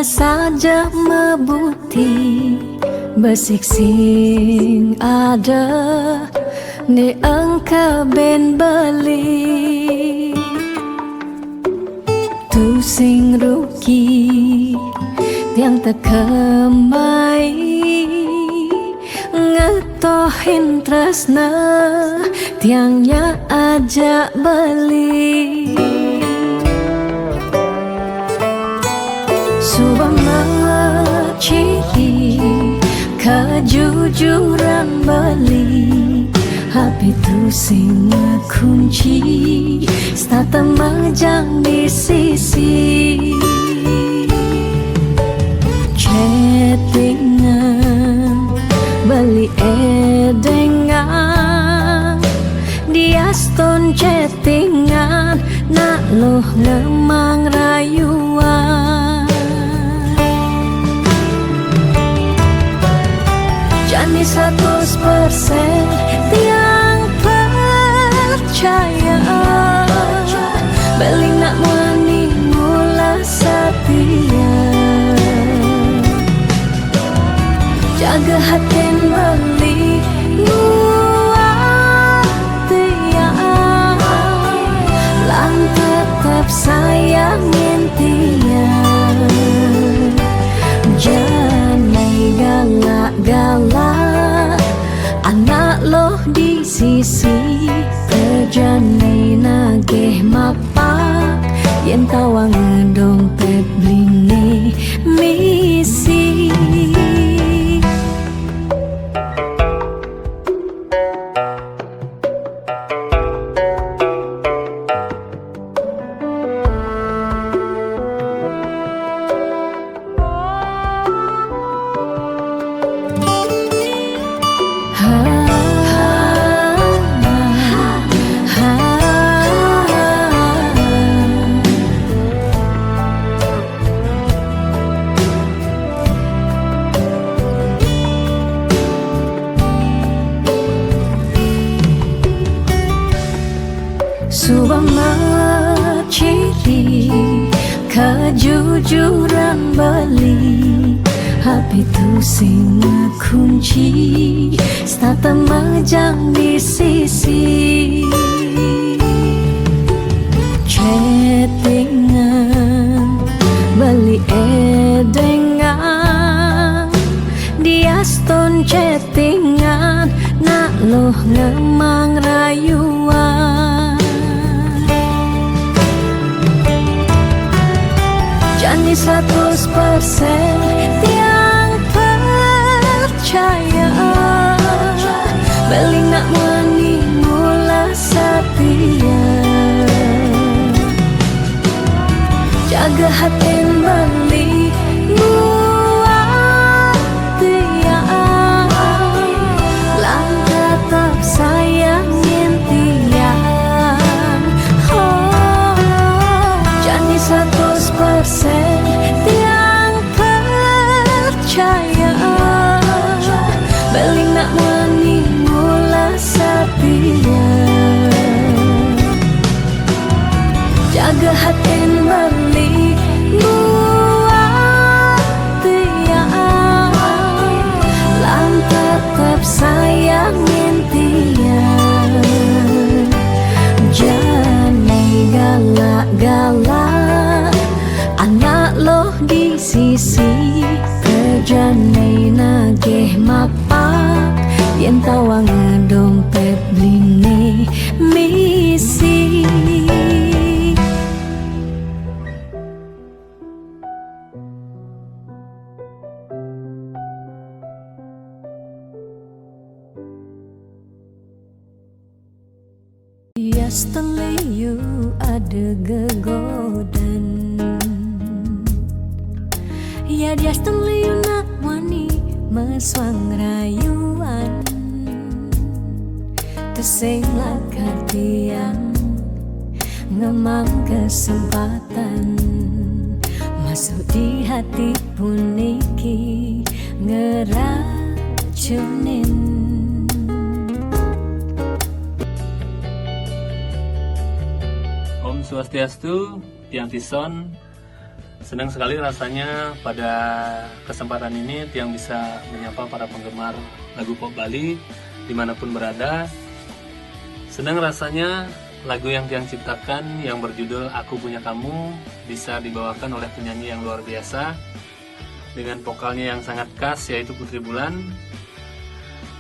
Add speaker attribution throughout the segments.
Speaker 1: saja mebuti besik sing ada ni engkau ben beli tu sing rugi tiang terkemai ngetohin tresna tiangnya ajak beli subama ciri kejujuran beli hati tu sing kunci stata majang di sisi chattingan beli edengan dia stone chattingan nak loh ngemang rayuan jani 100% tiang percaya beli nak wani mula setia jaga hati beli buat tiang lang tetap sayangin tiang jangan galak-galak anak loh di sisi terjani nageh mapak yen tawang dompet blingi misi subama ciri kejujuran beli hati tu sing kunci stata majang di sisi chattingan beli edengan dia stone chattingan nak loh ngemang rayuan jani 100% tiang percaya beli nak wani mula setia jaga hati beli buat tiang lang tetap sayangin tiang jani 100% tiang percaya beli nak wani mula setia jaga hati beli buat tiang lang tetap sayangin tiang jangan galak-galak anak loh di sisi terjani nageh mapak yen tawang dompet blingi misi Yesterday you ada gegodan ya yesterday you nak wani meswang rayuan tesing lakatian ngemang kesempatan masuk di hati puniki ngeracunin
Speaker 2: Om Swastiastu, Tiang Tison. Senang sekali rasanya pada kesempatan ini Tiang bisa menyapa para penggemar lagu pop Bali dimanapun berada. Senang rasanya lagu yang Tiang ciptakan yang berjudul Aku Punya Kamu bisa dibawakan oleh penyanyi yang luar biasa dengan vokalnya yang sangat khas, yaitu Putri Bulan.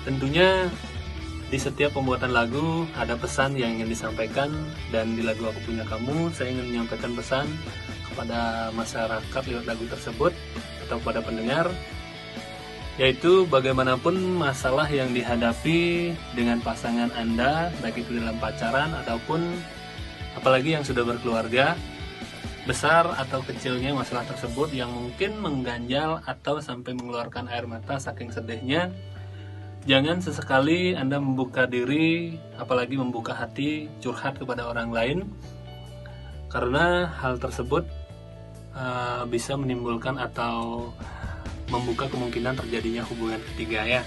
Speaker 2: Tentunya di setiap pembuatan lagu ada pesan yang ingin disampaikan, dan di lagu Aku Punya Kamu saya ingin menyampaikan pesan kepada masyarakat lewat lagu tersebut atau kepada pendengar, yaitu bagaimanapun masalah yang dihadapi dengan pasangan Anda, baik itu dalam pacaran ataupun apalagi yang sudah berkeluarga, besar atau kecilnya masalah tersebut yang mungkin mengganjal atau sampai mengeluarkan air mata saking sedihnya, jangan sesekali Anda membuka diri, apalagi membuka hati, curhat kepada orang lain, karena hal tersebut bisa menimbulkan atau membuka kemungkinan terjadinya hubungan ketiga ya.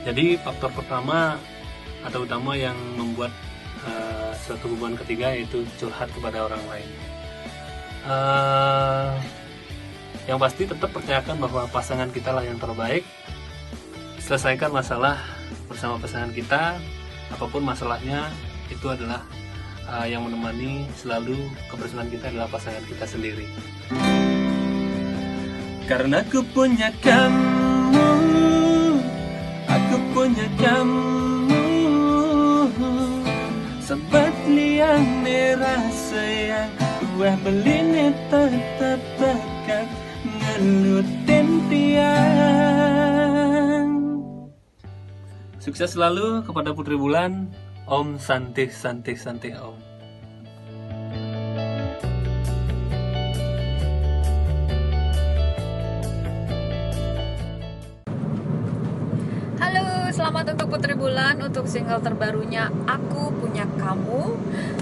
Speaker 2: Jadi faktor pertama atau utama yang membuat suatu hubungan ketiga yaitu curhat kepada orang lain. Yang pasti tetap percayakan bahwa pasangan kita lah yang terbaik. Selesaikan masalah bersama pasangan kita, apapun masalahnya itu adalah yang menemani selalu kebersamaan kita adalah pasangan kita sendiri. Karena aku punya kamu, aku punya kamu, sahabat liang rasa yang buah beline tetap dekat ngelutin tiang. Sukses selalu kepada Putri Bulan. Om Santih Santih Santih Om.
Speaker 3: Halo, selamat untuk Putri Bulan untuk single terbarunya Aku Punya Kamu.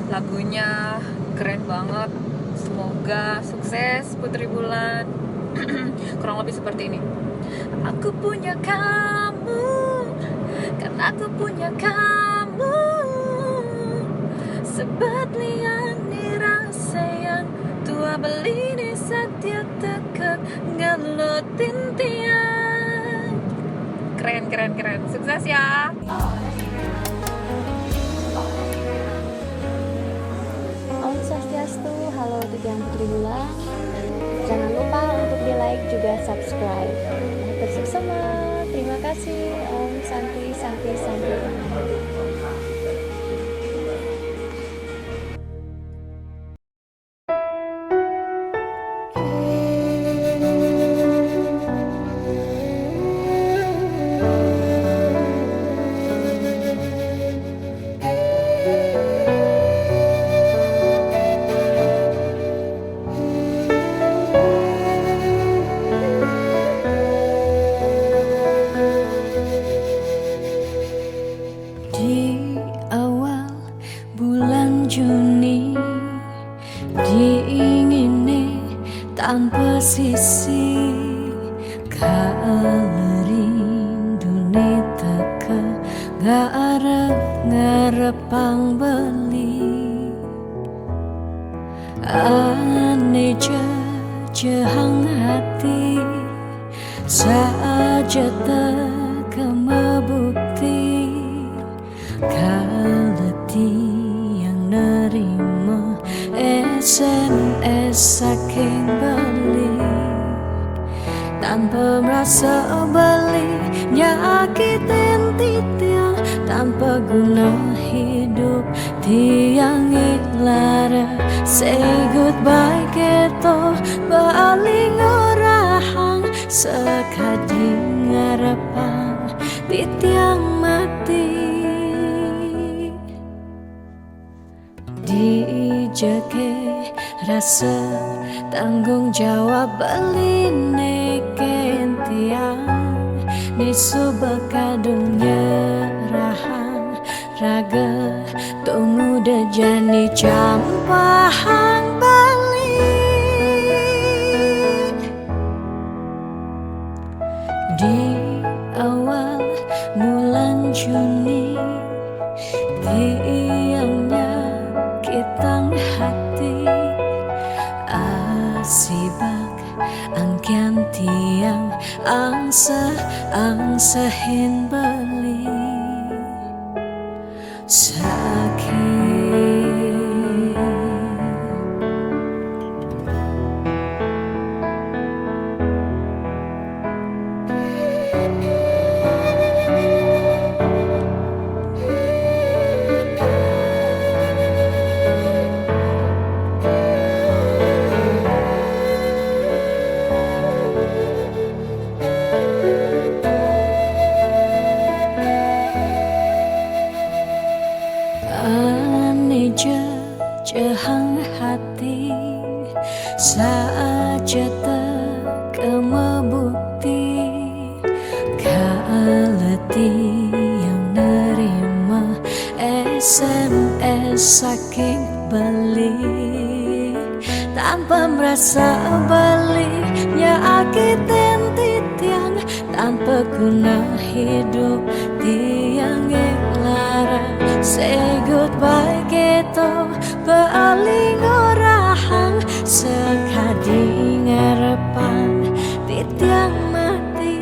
Speaker 3: Lagunya keren banget. Semoga sukses Putri Bulan. Kurang lebih seperti ini. Aku punya kamu, karena aku punya kamu, sebat liang rasa yang tua belini setia tekek ngelutin tiang. Keren, keren, keren. Sukses ya.
Speaker 4: Om Swastiastu, halo untuk yang Putri Bulan. Jangan lupa untuk di like juga subscribe. Tetap semangat. Terima kasih Om Santi Santi Santi.
Speaker 1: Di awal bulan Juni diingini tanpa sisi kalerindu teka gak arep ngarepang beli ane jehang hati saja teka mebukti kaleti yang nerima SMS saking balik tanpa merasa balik nyakitin titiang tanpa guna hidup tiang ilara say goodbye keto baling orahang sekadi ngarepang di tiang mati dijake rasa tanggung jawab beline kentiang nisu bekadung nyerahan raga tunggu dejani campahang balik di awal bulan Juni tiangnya kitang hati asibak angsa hin bali sakit. Jehang hati saja tekemebukti kaleti yang nerima SMS saking beli tanpa merasa baliknya akitin titiang tanpa guna hidup tiang larang. Say goodbye gitu paling orahang sekadi ngarepan titiang mati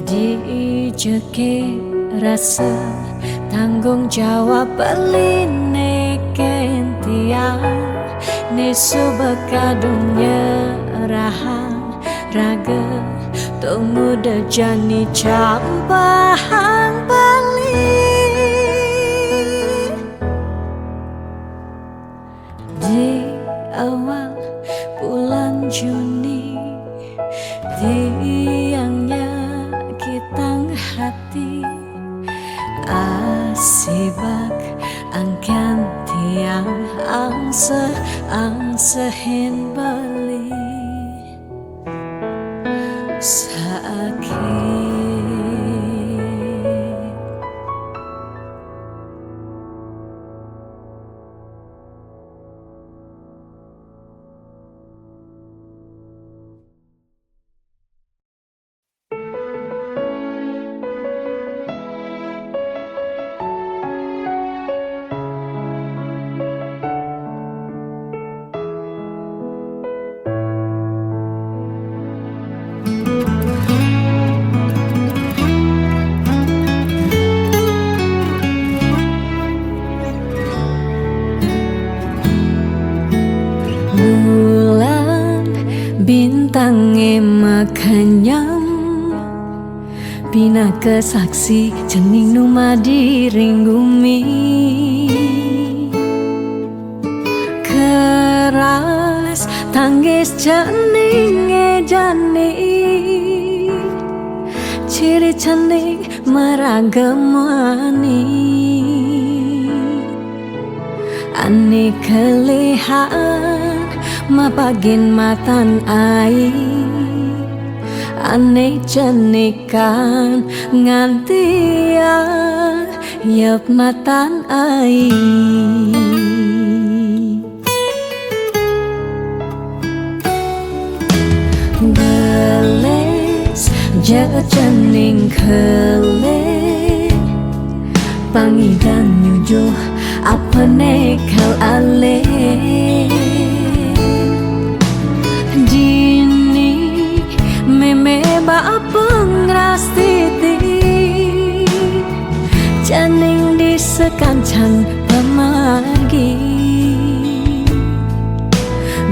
Speaker 1: dijeke rasa tanggung jawab beline kentiang nesu bekadungnya rahang raga tunggu dejani campahang bali di awal bulan Juni tiangnya kitang hati asibak angkan tiang angsa hin bali sakit. Bintangnya makanyam bina kesaksi jening numa diring bumi keras tangis jening jani ciri jening meragamani ani kelihan mapagin matan ai ane jenikan ngantia yap matan ai beles jening kele pangidan nyujuh apa nekal ale meme ba pengras titi janing disekancan pemagi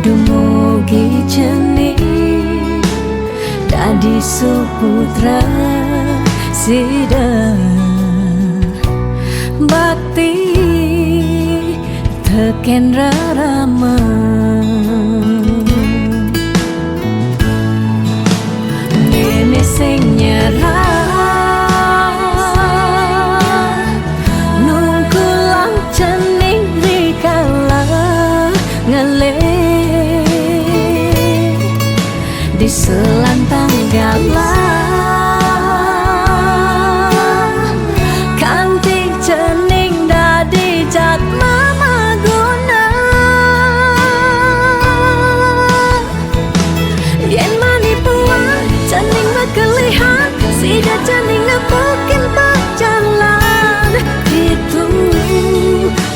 Speaker 1: dumugi jening dadi suputra sida bakti teken rarama sing nyerah nunggulang jening rikala ngale di selantang galah kantik jening dadi jat mama guna yen manipuan jening kelihat sida jening ngepokin berjalan itu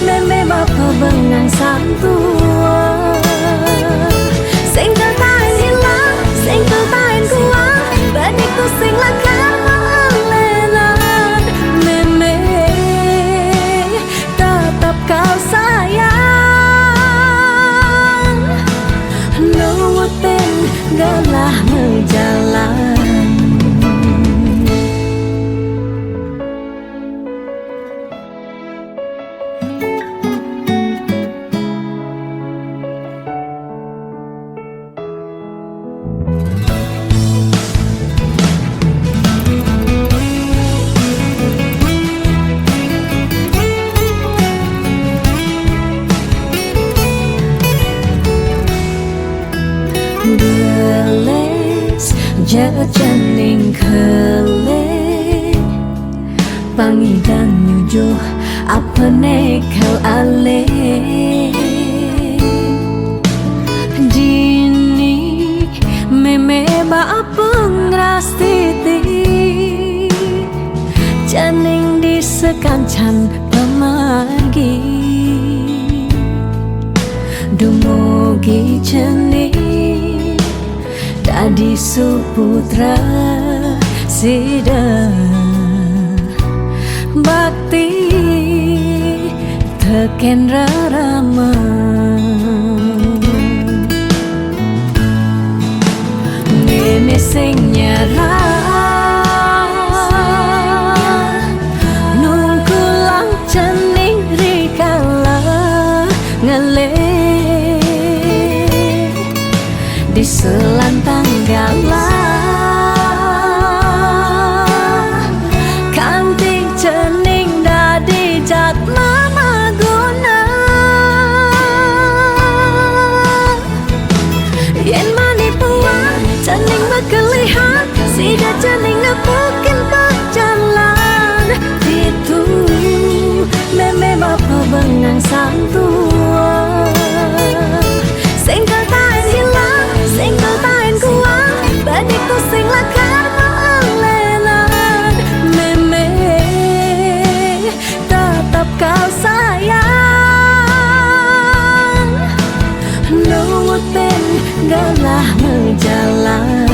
Speaker 1: meme bapa bengang santua sing tertarik pangidang nyujo apa nekal ale jini meme ba pengrastiti janing disekancan pemargi dumugi jening dadi suputra sida bakti teken rarama ngene sing nyarah nungkulang jening rikala ngale di selantang galah sida janing nepukin berjalan itu meme bapa bengang santua single tain hilang single tain kuat badikku sing lakar melelan meme tetap kau sayang nungutin galah menjalan.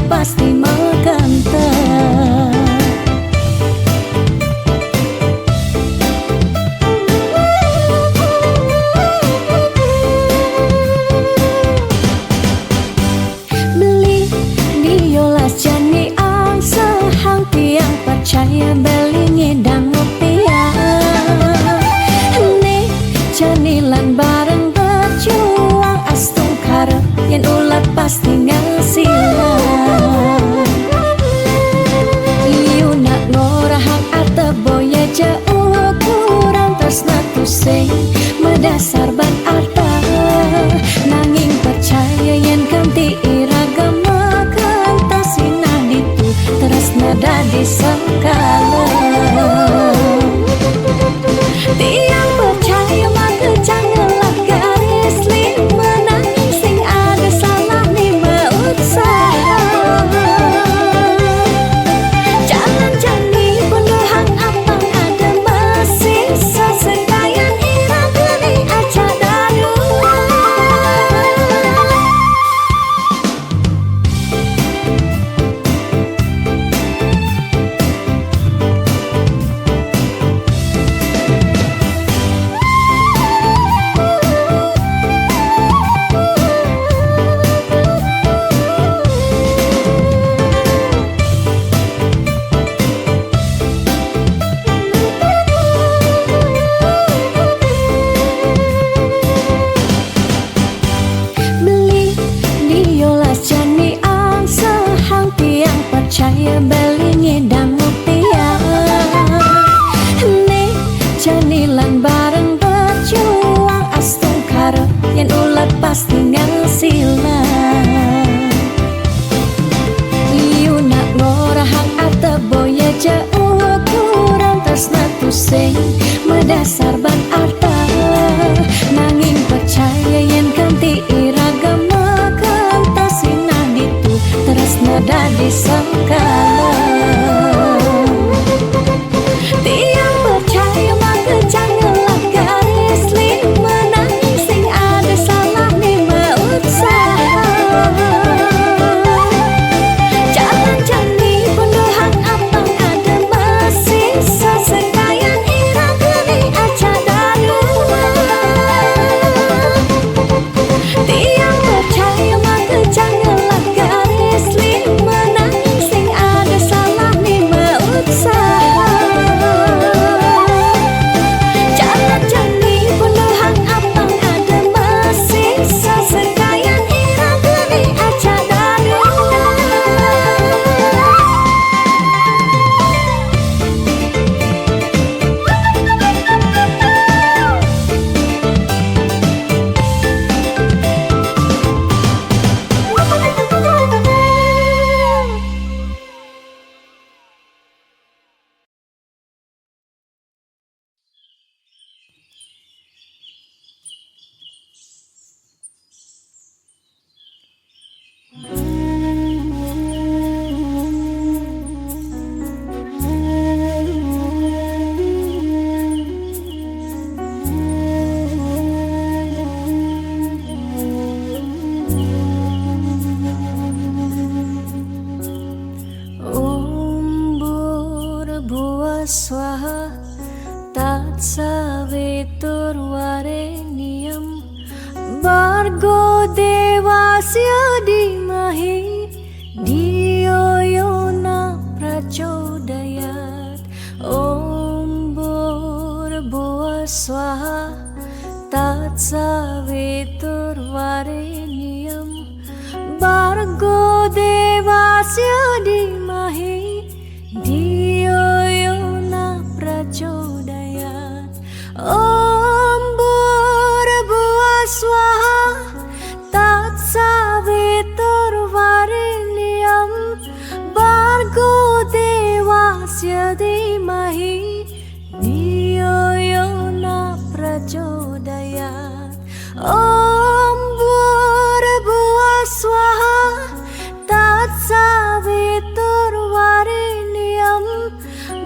Speaker 1: Pasti mengkanta beli diolas jani ang sehang tiang percaya beli ngedang rupiah nih janilan bareng berjuang astung karep yang ulat pasti ngasilah sing medasar ban arta nanging percaya yen kanti iragama kantasina ditu teras nada disangkala tiang percaya maka janganlah garis lima nanging sing ada salah ni usaha jangan jani penuhan apa ada masih sesekali percaya beli ngedang rupiah nih janilan bareng berjuang astung karep yang ulat pasti ngasilah liu nak ngorahang ata boya jauh kurang tersna tusing medasar ban arta nanging percaya yang kanti iragama kantasina ditu teras nada disangkala tiang percaya savitur varenyam Bargo devasya dhimahi Dhiyo yona prachodayat Om Bhurabhuva Swaha Tatsavitur varenyam Bargo devasya dhimahi Dhiyo yona prachodayat Om Bhurabhuva Swaha Tatsavitur varenyam Bargo devasya dhimahi Dhiyo yona prachodayat Om Bhurabhuva Swaha Tatsavitur varenyam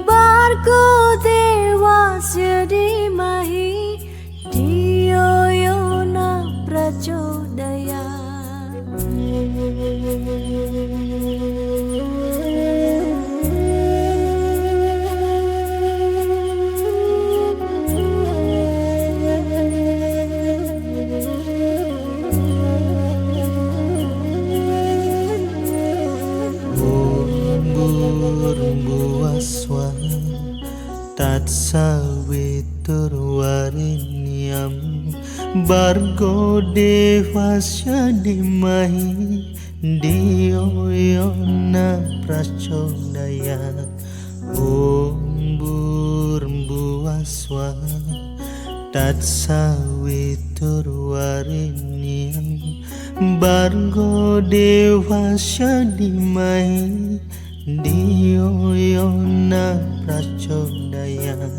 Speaker 1: Bargo devasya dhimahi Dhiyo yona prachodayat
Speaker 5: Bhurabhuvaswaha Tatsavitur varenyam Bargo devasya dhimahi Dhiyo yona prachodayat Om Bhurabhuvaswaha Tatsavitur varenyam Bargo devasya dhimahi Dhiyo yona prachodayat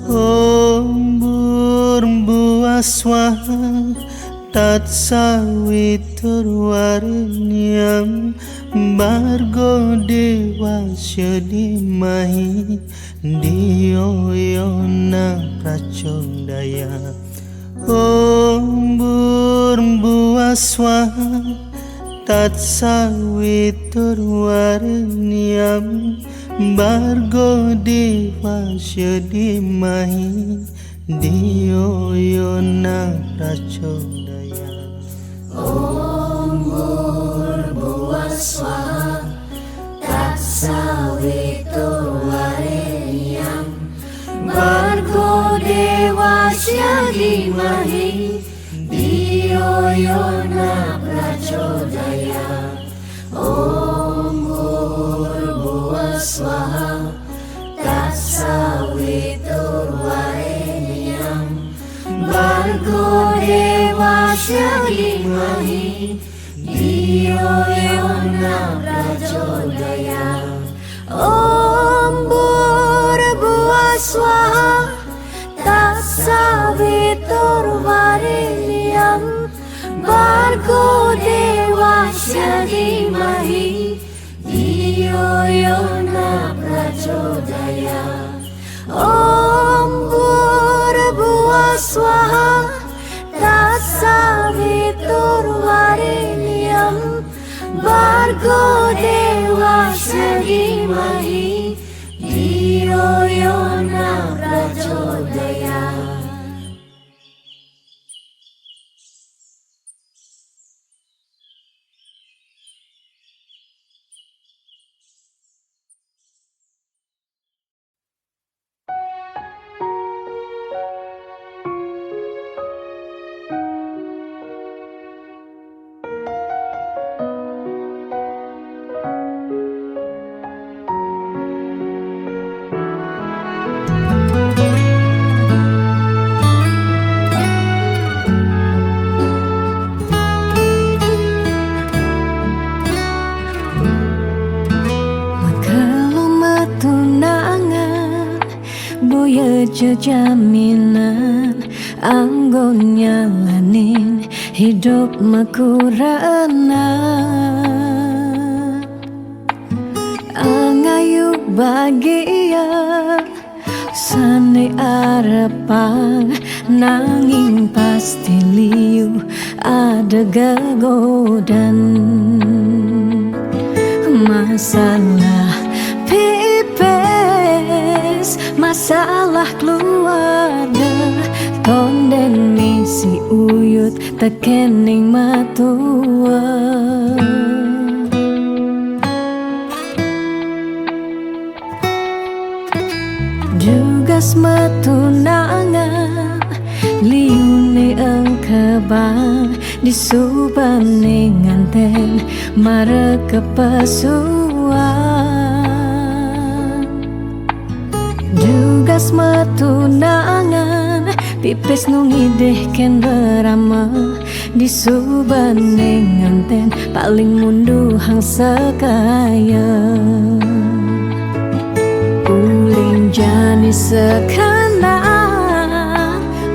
Speaker 5: Om Bhurabhuvaswaha Tatsavitur varenyam Bargo devasya dhimahi Dhiyo yona prachodayat Om Bhurabhuvaswaha Tatsavitur varenyam Bargo devasya dhimahi Dhiyo yona prachodayat
Speaker 1: Om Bhurabhuva Swaha Tatsavitur varenyam Bargo devasya dhimahi Dhiyo yona prachodayat Om Bhurabhuva Swaha Tatsavitur varenyam Bargo devasya dhimahi Dhiyo yona prachodayat Om Bhurabhuva Swaha Tatsavitur varenyam Bargo devasya dhimahi Dhiyo yona prachodayat Om Bhurabhuva Swaha Tatsavitur varenyam Bargo devasya dhimahi Dhiyo yona prachodayat Jaminan anggon nyalanin hidup makurana angayu bahagia sane arepang nanging pasti liu ada gegodan masalah pipes masalah keluarga tonden misi uyut tekening matua jugas metunangan liune engkebang disubane nganten mare kepesuan jugas metunangan pipis nungideh ken berama disubane nganten paling munduhang sekaya uling jani sekenang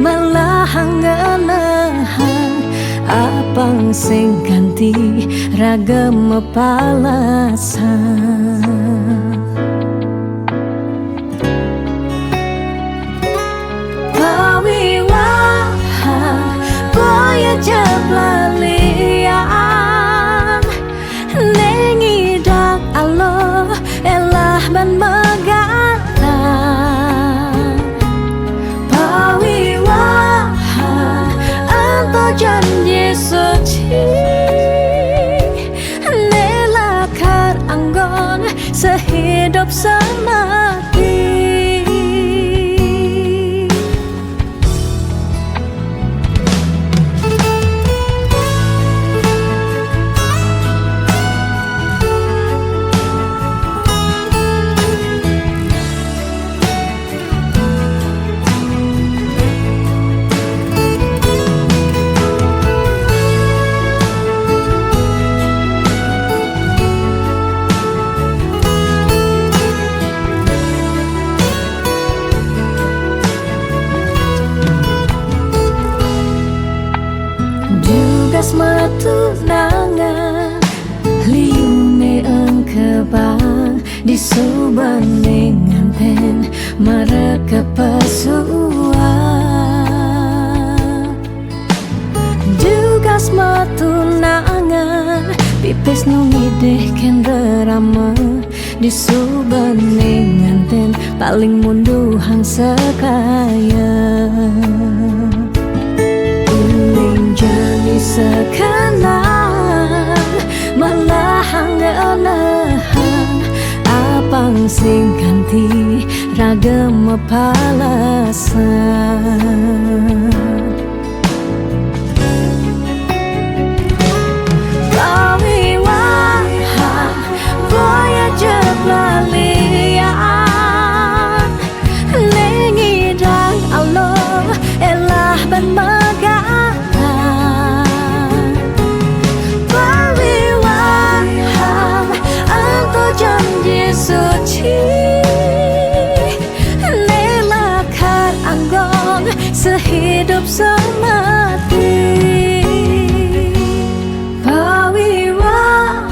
Speaker 1: melahang ngenehang apang sing ganti ragam palasan pawiwahan boya jeblalian nengidang Allah elah ban megatan pawiwahan anto janji suci nelakar anggon sehidup semati metunangan liune engkebang disubane nganten mare kepesuan jugas metunangan pipis nungideh ken berama disubane nganten paling munduhang sekaya jani sekenang melahang ngenehang apang sing ganti ragam palasan pawiwahan boya jeblalian nengidang Allah elah ban megatan janji suci nelakar anggon sehidup semati pawiwahan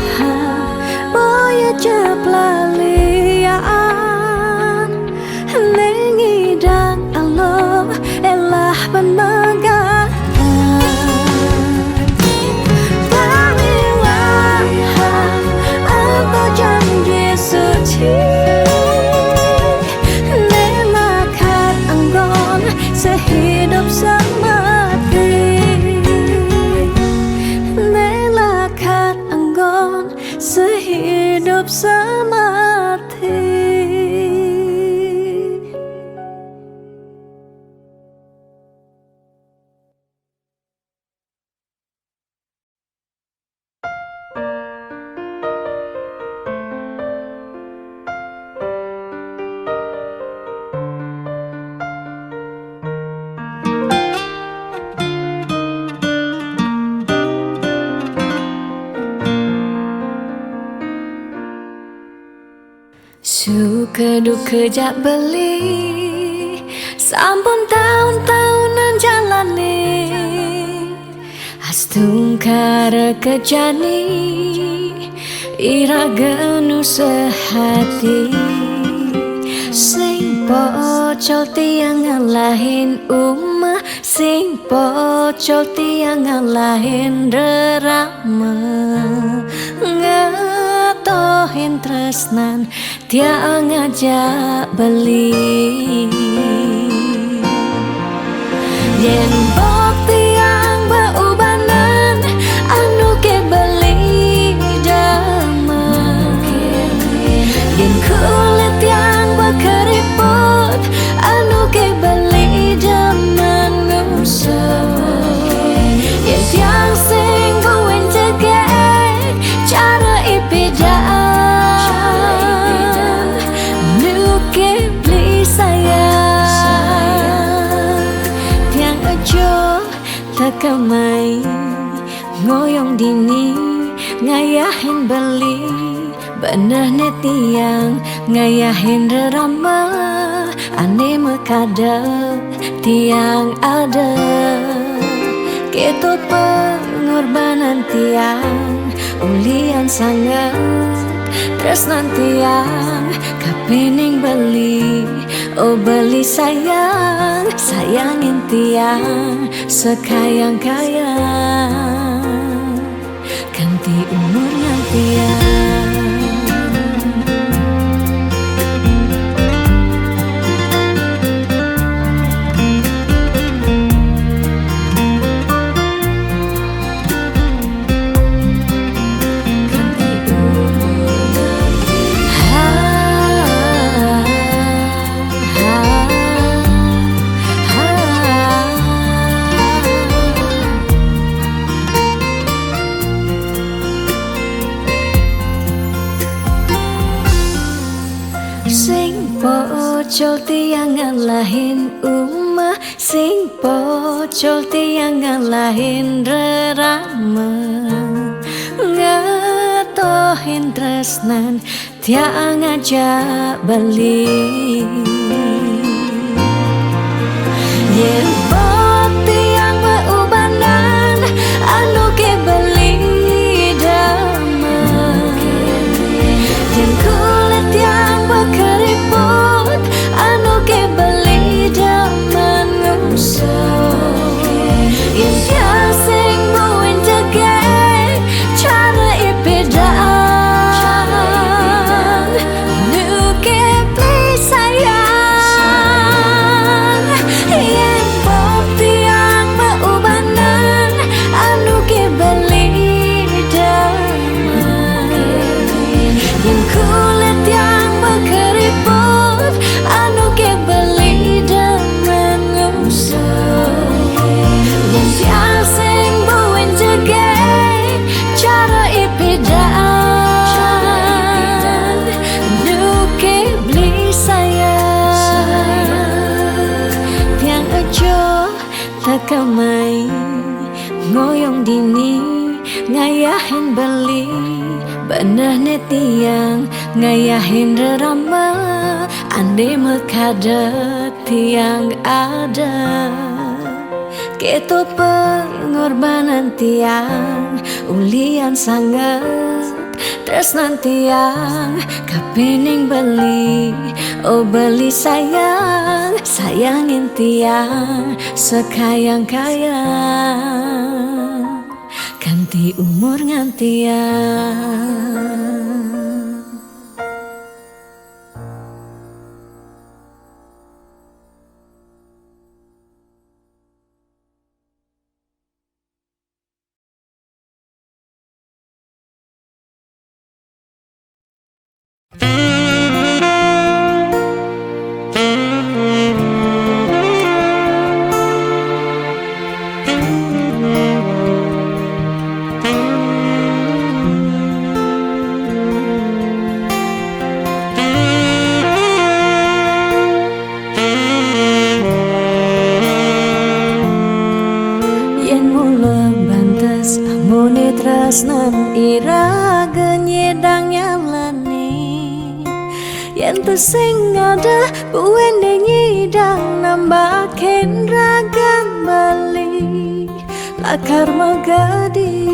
Speaker 1: boya jeblalian nengidang Allah elah ban megatan pawiwahan apa janji suci nelakar anggon sehidup semati nelakar anggon sehidup semati. Suka duka jak beli sampun tahun-tahunan jalani astung kara kejani iraga nu sehati sing pocol tiang ngalahin umah sing pocol tiang ngalahin derama ngerti ngetohin tresnan tiang ngajak beli yen bok tiang beubanan anu ke beli damai yen kulit yang berkeriput anu ke beli jaman ngusut yen tiang sing buin cegek cara ipidan nu ke beli sayang tiang ajo tekamai ngoyong dini ngayahin beli bener tiang ngayahin rerama ane mekadep tiang ada keto pengorbanan tiang ulian sangat tresnan tiang kapening beli oh beli sayang sayangin tiang sekayang-kayang ganti umurnya tiang sing pocol tiang ngalahin umah sing pocol tiang ngalahin rerama ngetohin tresnan tiang ngajak beli yen bok tiang beubanan anu ke beli damai yen kulit yang berkeriput anu ke beli jaman ngusut yen tiang sing buin cegek cara ipidan nu ke beli sayang yen bok tiang beubanan anu ke beli damai yen kulit yang berkeriput anu ke beli daman ngusut yen tiang sing buin cegek cara ipidan nu ke beli sayang tiang ajo tekamai ngoyong dini ngayahin beli bener tiang ngayahin rerama ande mekadep tiang ada keto pengorbanan tiang ulian sangat tresnan tiang kapening beli oh beli sayang sayangin tiang sekayang-kayang ganti umur ngantiang tresnan iraga nyedang nyalani yen teu sing ada buende nyidang nambahin ragan bali lakar magadi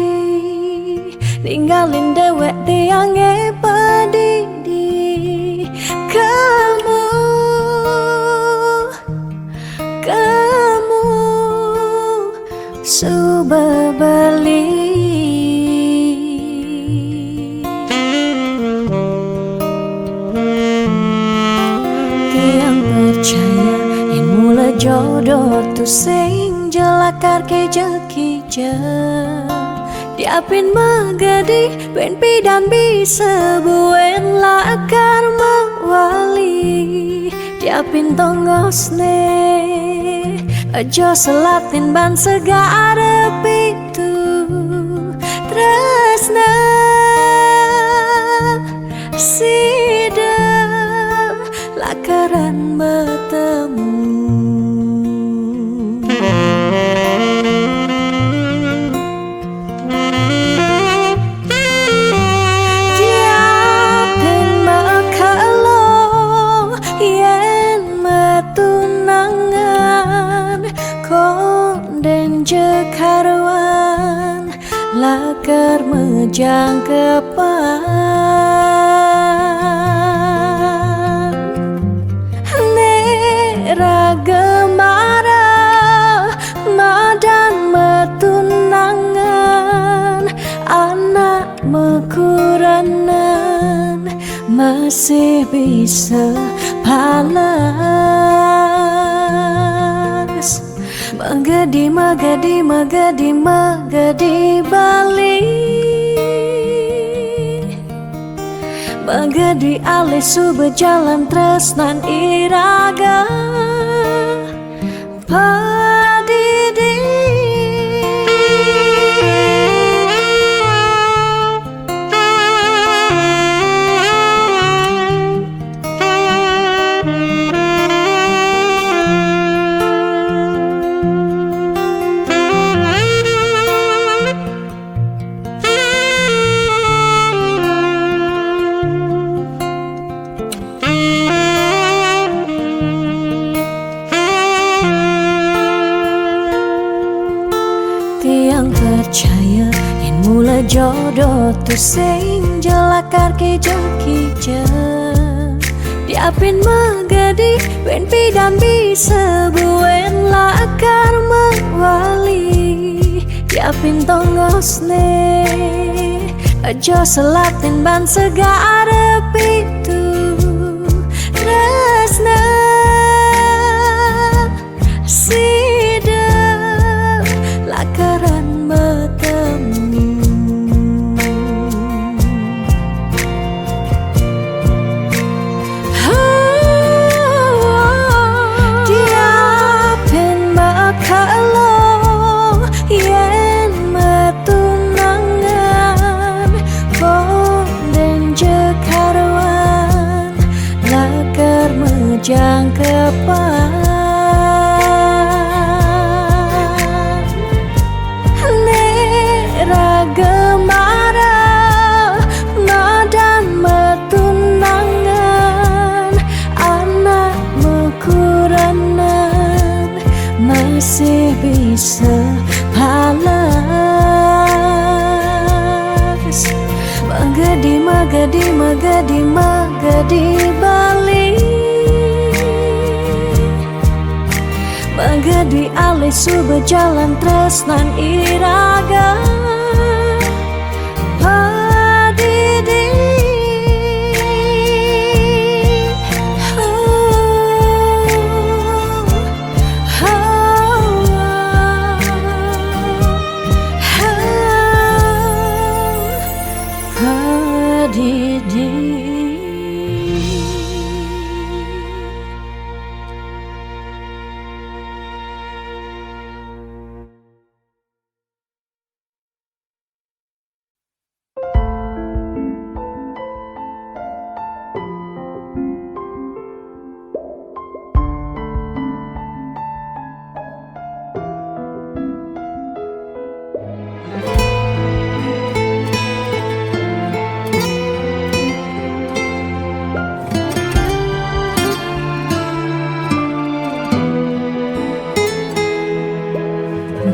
Speaker 1: ninggalin dewek tiange padidi kamu subah balik jodoh tu sing jelakar ke jekija diapin magadi ben pidan bisa buen lakar mawali diapin tongosne aja selatin ban segara pitu tresna sida lakaran bertemu diapin makalo yen metunangan konden jekarwan lakar mejang kepan ragemara madan metunangan anak mekuranan masih bisa panas magadi magadi magadi magadi balik magadi alih su berjalan tresnan iraga padidi tiang percaya yen mula jodoh tu sing jelakar ke jekija diapin magadi ben pidan bisa buen lakar mawali diapin tongosne aja selatin ban segara pitu tresna sida lakaran bertemu diapin makalo yen metunangan konden jekarwan lakar mejang kepan ragemara madan metunangan anak mekuranan masih bisa panas magadi magadi magadi magadi balik magadi alih su berjalan tresnan iraga padidi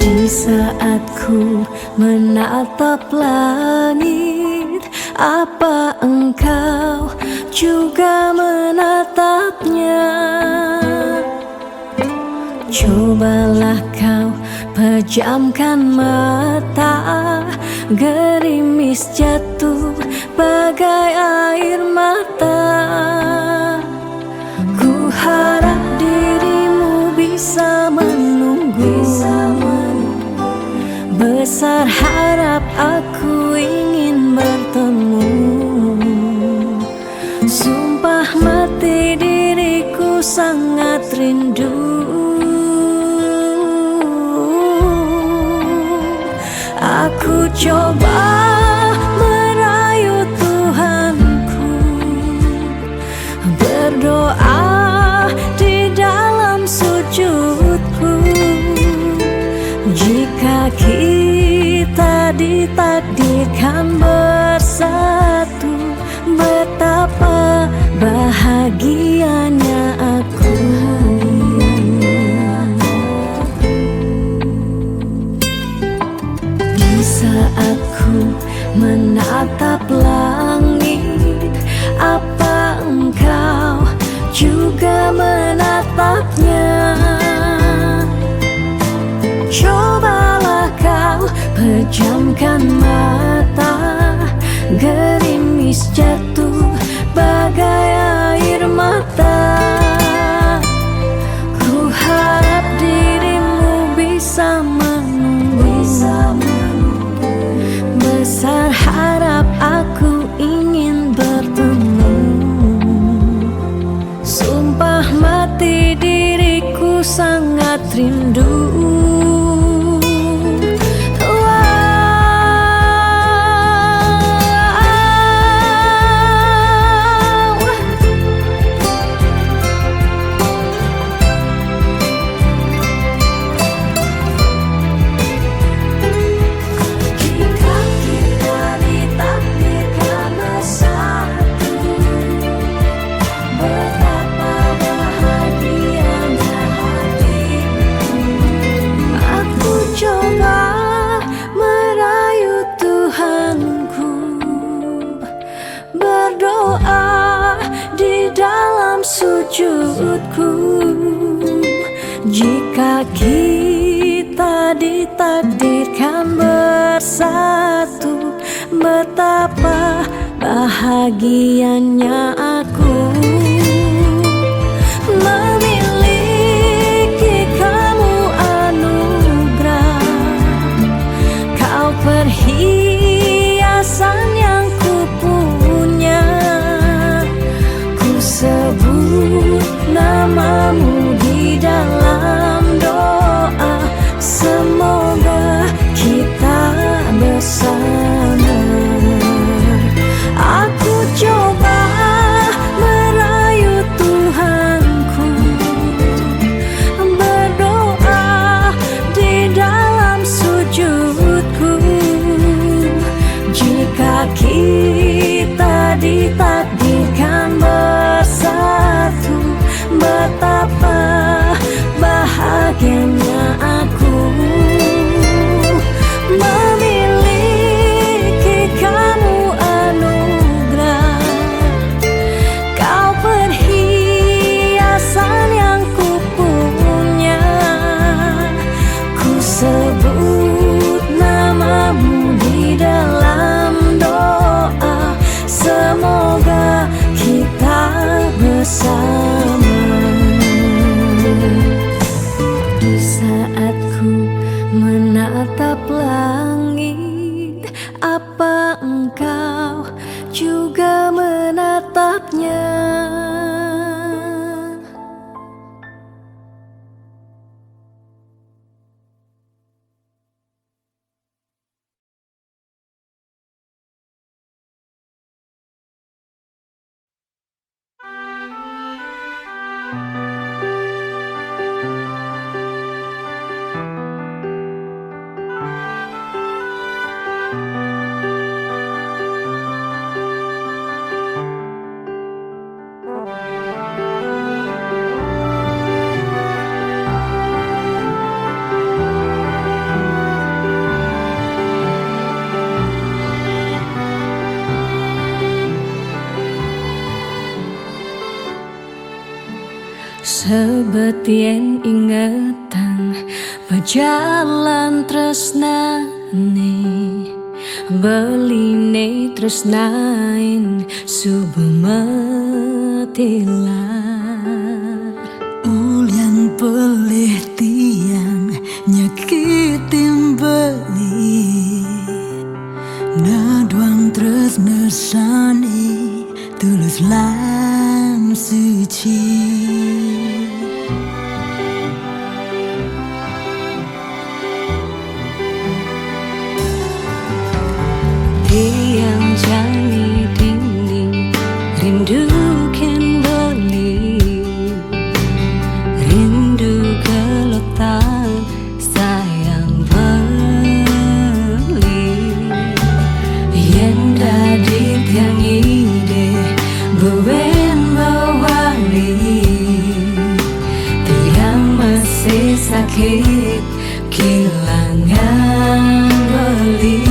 Speaker 1: di saat ku menatap langit apa engkau juga menatapnya cobalah kau pejamkan mata gerimis jatuh bagai air mata ku harap dirimu bisa besar harap aku ingin bertemu. Sumpah mati diriku sangat rindu. Aku coba merayu Tuhanku, berdoa di dalam sujudku. Jika kita ditakdirkan bersatu, betapa bahagianya aku. Di saat ku menatap langit, apa engkau juga menatapnya? Cobalah kau pejamkan mata, gerimis jatuh bagai air mata. Ku harap dirimu bisa menunggu. Besar harap aku ingin bertemu. Sumpah mati diriku sangat rindu. Berdoa di dalam sujudku. Jika kita ditakdirkan bersatu, betapa bahagianya aku. Memiliki kamu anugerah, kau perhiasan yang ku punya. Ku sebut namamu di dalam doa, semoga kita bersama. Aku coba merayu Tuhanku, berdoa di dalam sujudku. Jika kita ditakdirkan bersatu, betapa bahagianya aku. Memiliki kamu anugerah, kau perhiasan yang ku punya. Ku sebut namamu di dalam doa, semoga kita bersama. Di saat ku menatap langit, apa engkau juga menatapnya? Sebetien ingatan berjalan tresnane, beline tresnain subemetilar. Ulian pelih tiang nyakitin beli, soni tulus lan suci. Tiang janji dinding rindu kan beli, rindu gelotan sayang beli. Yang dari tiang ide buwen mewali, tiang masih sakit kehilangan beli.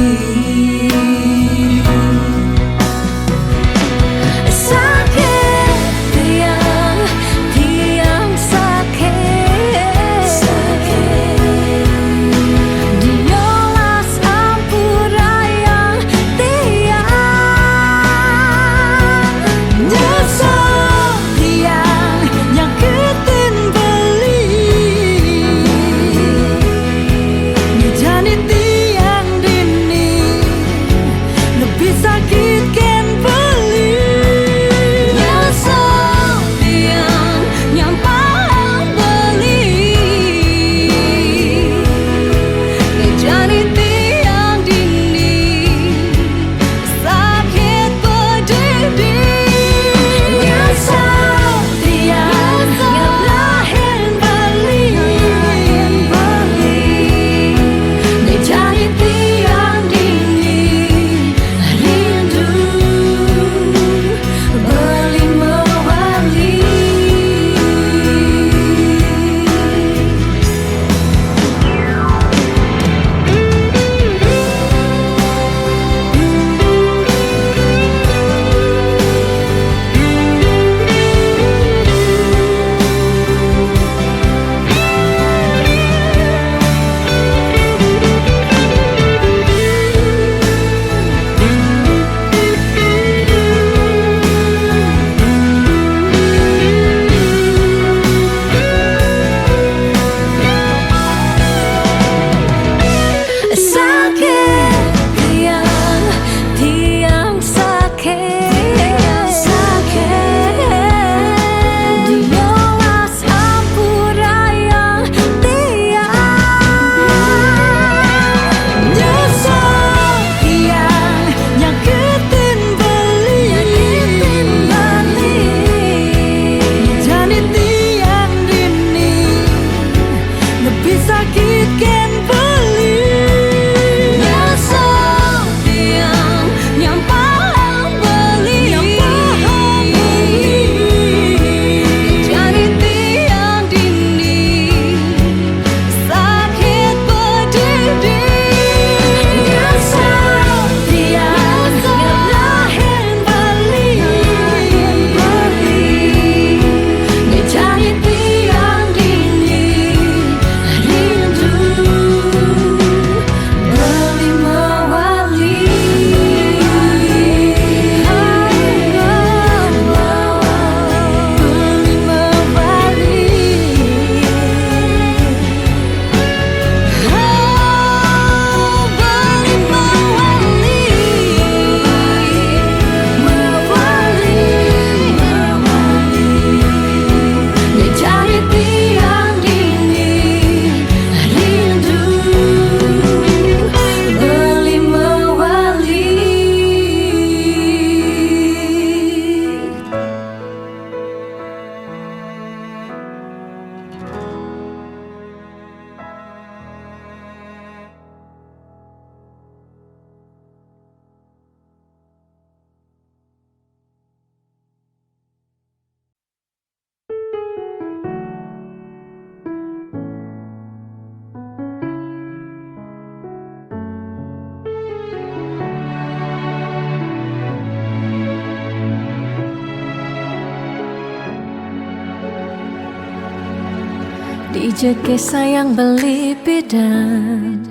Speaker 1: Dijeke sayang beli bidan,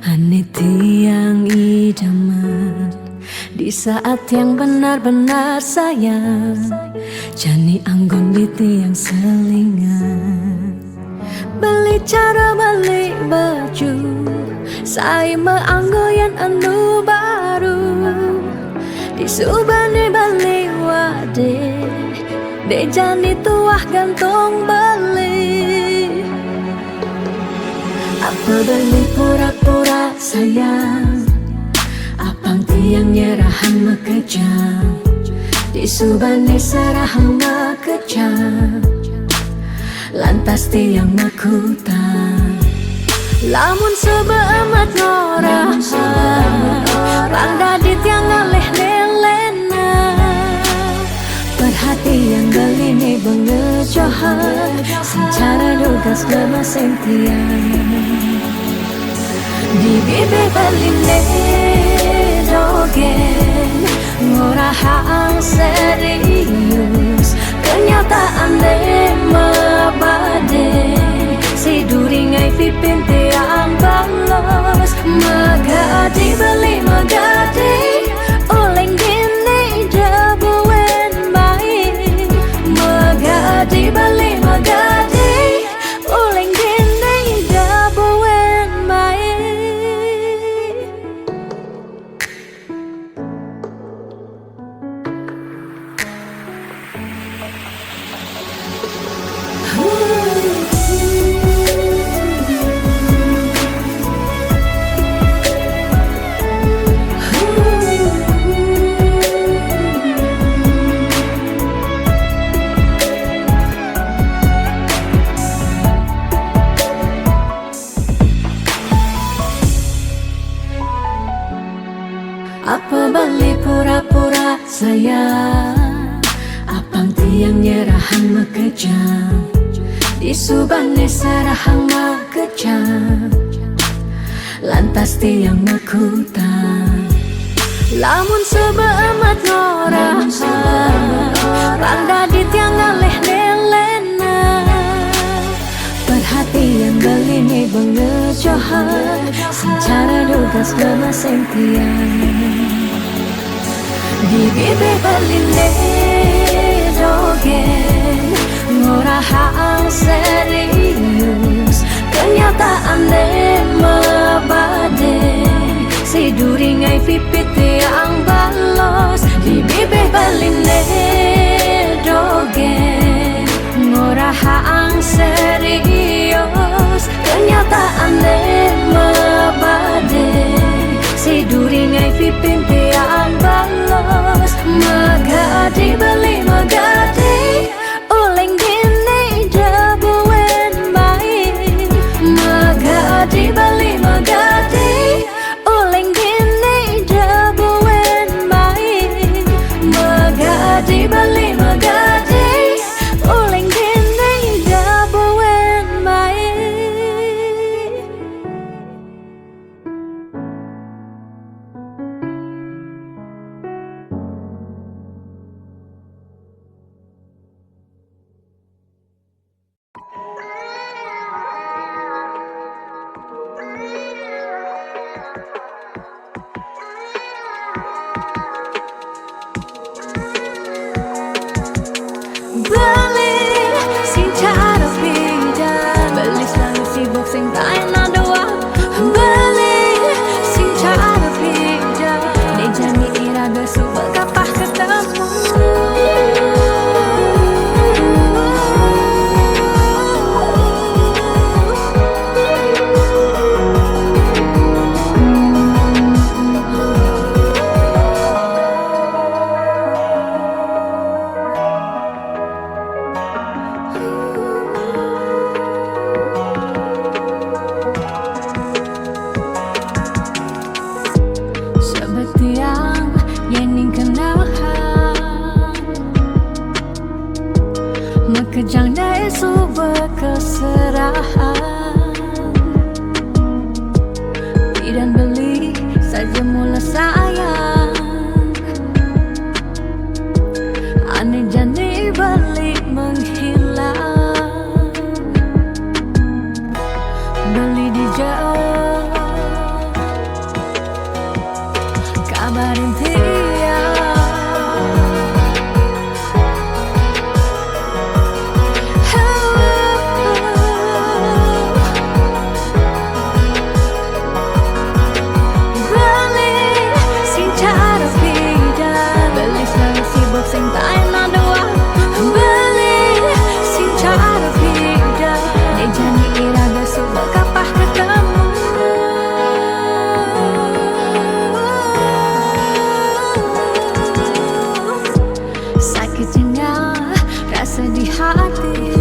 Speaker 1: ane tiang idaman. Di saat yang benar-benar sayang, jani anggon di tiang selingan. Beli cara beli baju, saya meanggoyan anu baru. Di subane bali wade de jani tuah gantung beli. Apa beli pura-pura sayang, apang tiang nyerahan makejam. Di subane serahan makejam, lantas tiang makutan. Lamun sebeamat norah, rangda di tiang ngaleh nelena. Perhatian gelini bengejohan, secara dugas gemaseng tiang. Di bibir beline dogen, ngorahang serius. Kenyataan de mabade, si duringai pipin tiang balos. Magadi beli magadi, oleng gini jabuen baik. Magadi beli magadi, oleng gini jabuen baik. Apa beli pura-pura sayang, apang tiang nyerahan makejam. Di subane serahan makejam, lantas tiang makutan. Lamun sebeamat norah, rangda di tiang ngaleh nelena. Perhatian gelini bengejohan, secara dugas gemaseng tiang. Di bibir beline dogen, ngorahang serius. Kenyataan de mabade, si duringai pipit tiang balos. Di bibir beline dogen, ngorahang serius. Kenyataan de mabade, si duringai pipin tiang balos. Magadi beli magadi, oleng gini jabuen baik. Magadi beli magadi, oleng gini jabuen baik. Magadi beli magadi, oleng gini jabuen baik. Beli sing cara beda, beli selalu sibuk sing tak enak doang. Beli sing cara beda, dia janji iraga suka kapah ketemu. Sebetiang yening kenahan, mekejang dai suba keserahan. Tidak beli saja mula sayang, aneh jani balik menghilang. Beli di jauh, kabarin tiang. Beli sing cara beda, Jani iraga suba kapah ketemu. Sakitnya rasa di hati,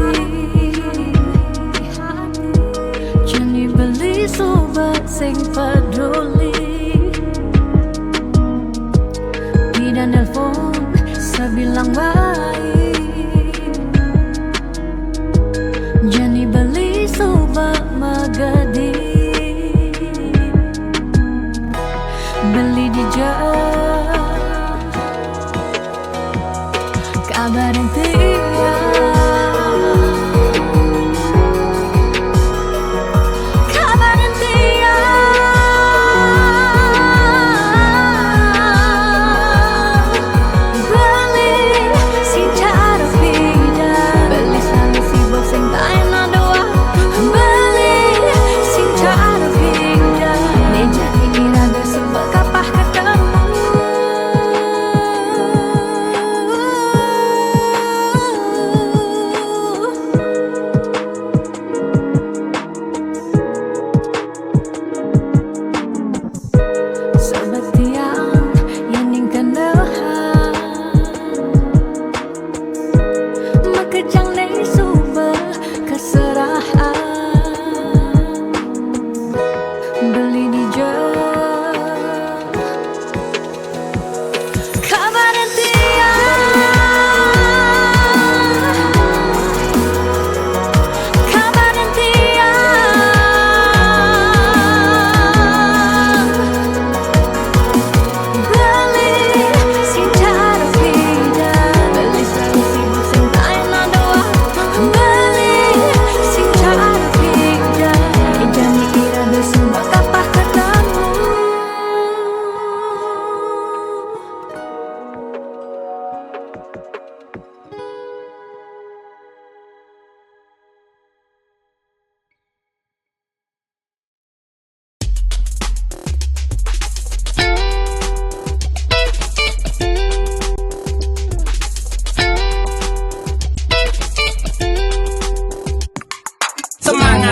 Speaker 1: Jani beli suba sing peduli. Bidan nelfon sebilang baik, Jani beli suba magadi, beli di jalan kabar yang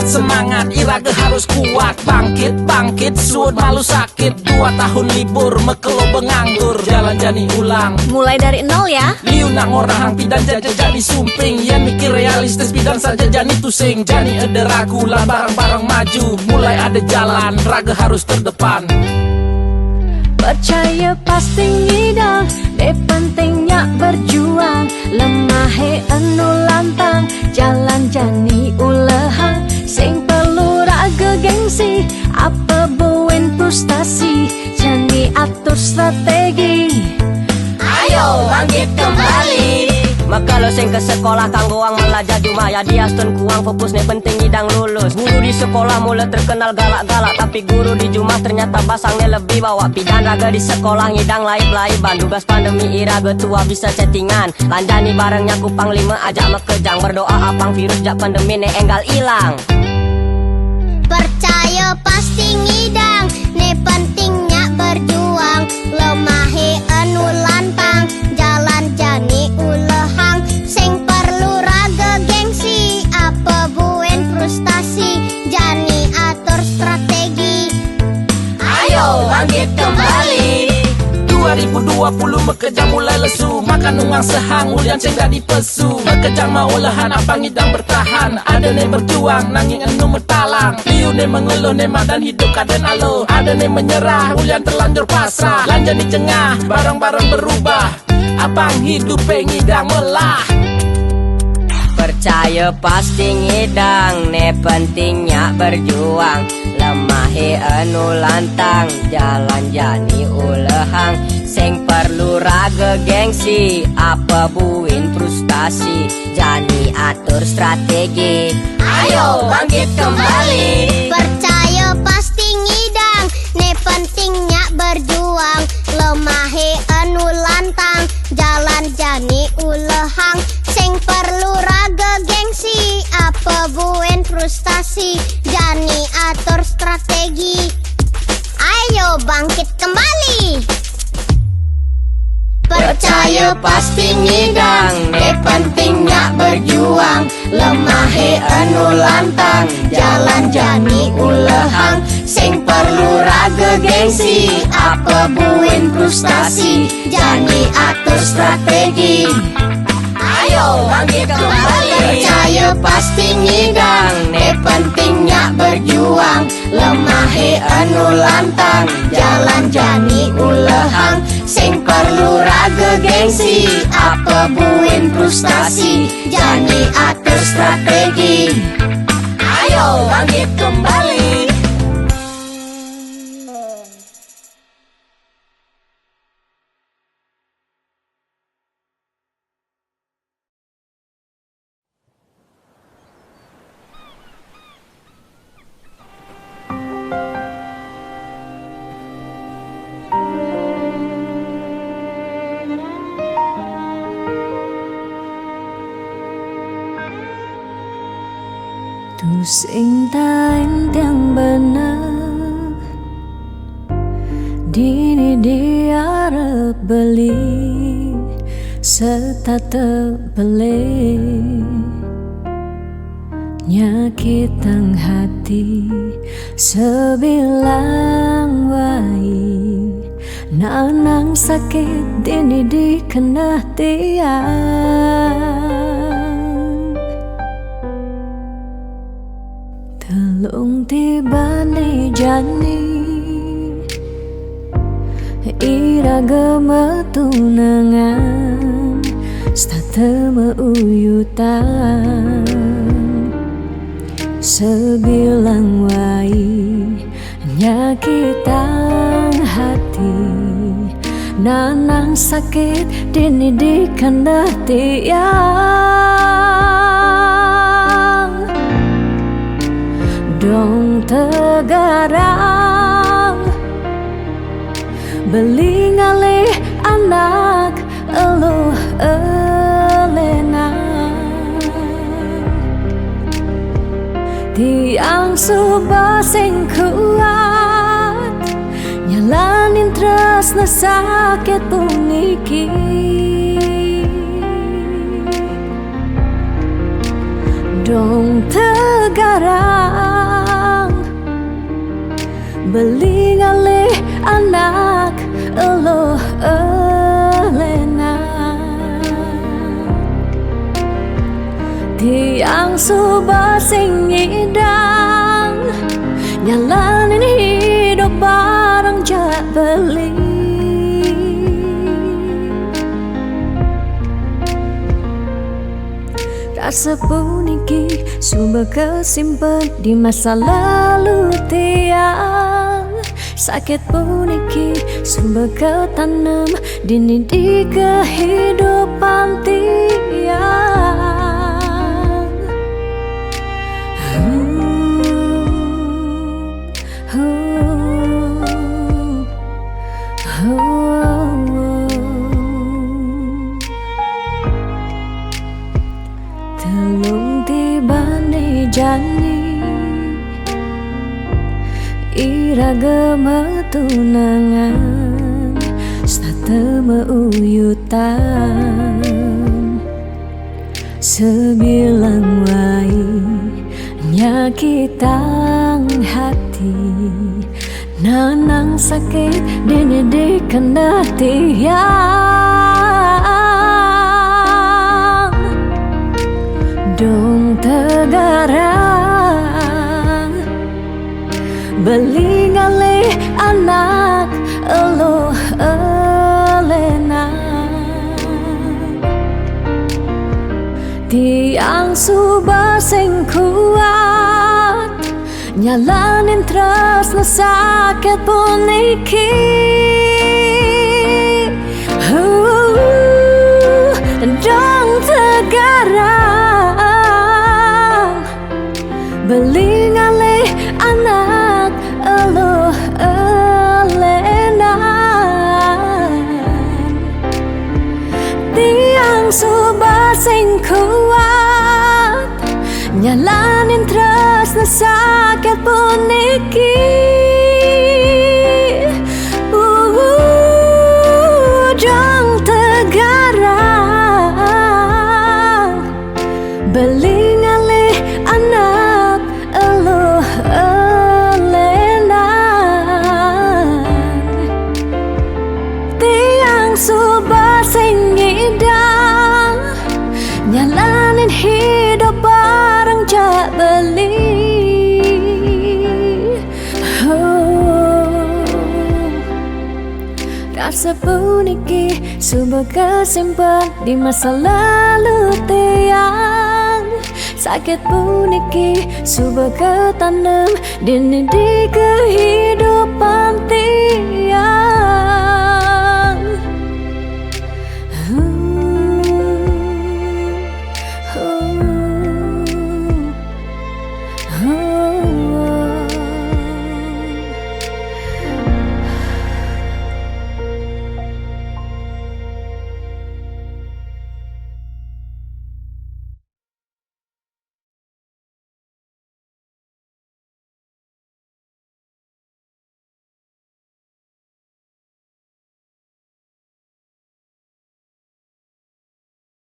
Speaker 6: Semangat iraga harus kuat, bangkit suut malu sakit. 2 tahun libur mekelo benganggur, jalan jani ulang
Speaker 1: mulai dari nol ya.
Speaker 6: Liu nak ngorang hang pidan jaja jani sumping, yang mikir realistis pidan saja jani tusing. Jani ada ragu lah barang-barang maju, mulai ada jalan raga harus terdepan.
Speaker 1: Percaya pasti ngidang, pentingnya berjuang. Lemah anu lantang, jalan jani ulehang. Sing perlu raga gengsi, apa buin frustasi. Jani atur strategi,
Speaker 7: ayo bangkit kembali. Maka lo sing ke sekolah kanggo ang belajar cuma ya dia stun kuang fokus nih penting idang lulus. Guru di sekolah mulai terkenal galak-galak, tapi guru di Jumat ternyata basangnya lebih bawa pidan. Raga di sekolah ngidang laib-laiban, tugas pandemi iraga tua bisa chattingan. Lanjani barengnya kupang 5 ajak mekejang, berdoa apang virus jak pandemi nih enggal ilang.
Speaker 8: Percaya pasti ngidang, nih pentingnya berjuang. Lemahe anu lantang, jalan jani ulehang. Sing perlu raga gengsi, apa buen frustasi. Jani atur strategi,
Speaker 7: Ayo bangkit kembali.
Speaker 6: 2020 mekejang mulai lesu, makan uang sehang ulian cengga di pesu. Mekejang mau lahan apa ngidang bertahan, ada nih berjuang nanging enu metalang. Liu nih mengeluh nih madan hidup kaden alo, ada nih menyerah ulian terlanjur pasrah. Lanjut di cengah barang-barang berubah, apang hidup ngidang melah.
Speaker 7: Percaya pasti ngidang, nih pentingnya berjuang. Lemahe anu lantang, jalan jani ulehang. Sing perlu raga gengsi, apa buin frustasi. Jani atur strategi, ayo bangkit kembali.
Speaker 8: percaya pasti ngidang, nih pentingnya berjuang. Lemahe anu lantang, jalan jani ulehang. Sing perlu raga gengsi, apa buen frustasi. Jani atur strategi, ayo bangkit kembali. Percaya
Speaker 7: percaya pasti ngidang. Pentingnya berjuang, lemah anu lantang, jalan jani ulehang, sing perlu raga gengsi, apa buin frustasi, jani atur strategi. Ayo bangkit kembali, percaya pasti ngidang. Pentingnya berjuang, lemah anu lantang, jalan jani ulehang, sing perlu raga gengsi, apa buin frustasi, jani atur strategi. Ayo bangkit kembali.
Speaker 1: Tu sing tain tiang bener, dini diarep beli, serta terbeli, nyakitang hati sebilang wai, nanang sakit dini dikena tiang. Telung tiba ni jani, iraga metunangan, stata meuyutan, sebilang wai, nyakitang hati, nanang sakit dini dikena tiang. Dong tegarang, beli ngalih anak eluh elena, tiang subah sing kuat, nyalanin tresna sakit pungiki. Dong tegarang, beli ngalih anak eluh elena, tiang subah sing ngidang, nyalanin hidup bareng jak beli. Rasa puniki sumber kesimpan di masa lalu tiang, sakit puniki sumber ketanam dini di kehidupan tiang. Telung tibane jani, iraga metunangan, stata meuyutan, sebilang wai, nyakitang hati, nanang sakit dini dikena tiang. Dong tegarang, beli ngalih anak eluh elena, tiang subah sing kuat, nyalanin tresna sakit puniki. Dong tegarang, beli ngalih anak eluh elena, tiang subah sing kuat, nyalanin tresna sakit puniki. Dong tegarang, rasa puniki Subuh kesimpan di masa lalu tiang Sakit puniki Subuh ketanam dini di kehidupan